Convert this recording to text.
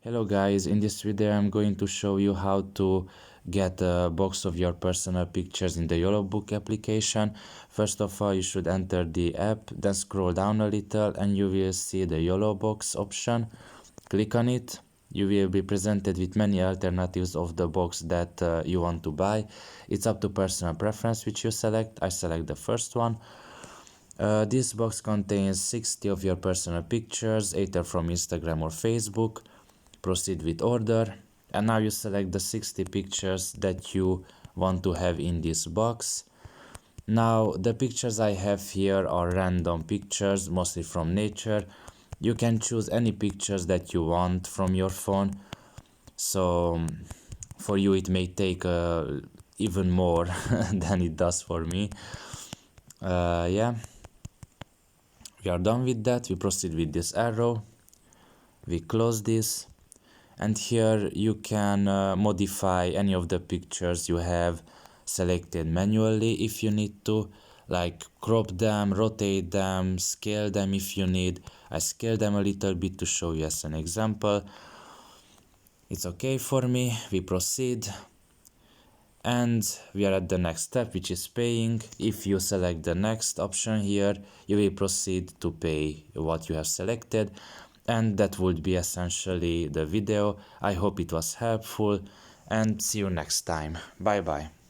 Hello guys, in this video I'm going to show you how to get a box of your personal pictures in the Yolobook application. First of all, you should enter the app, then scroll down a little and you will see the Yolobox option. Click on it. You will be presented with many alternatives of the box that you want to buy. It's up to personal preference which you select. I select the first one. This box contains 60 of your personal pictures, either from Instagram or Facebook. Proceed with order, and now you select the 60 pictures that you want to have in this box. Now the pictures I have here are random pictures, mostly from nature. You can choose any pictures that you want from your phone, so for you it may take even more than it does for me. Yeah, we are done with that. We proceed with this arrow, we close this, and here you can modify any of the pictures you have selected manually if you need to, like crop them, rotate them, scale them if you need. I scale them a little bit to show you as an example. It's okay for me. We proceed, and we are at the next step, which is paying. If you select the next option here, you will proceed to pay what you have selected. And that would be essentially the video. I hope it was helpful and see you next time. Bye bye.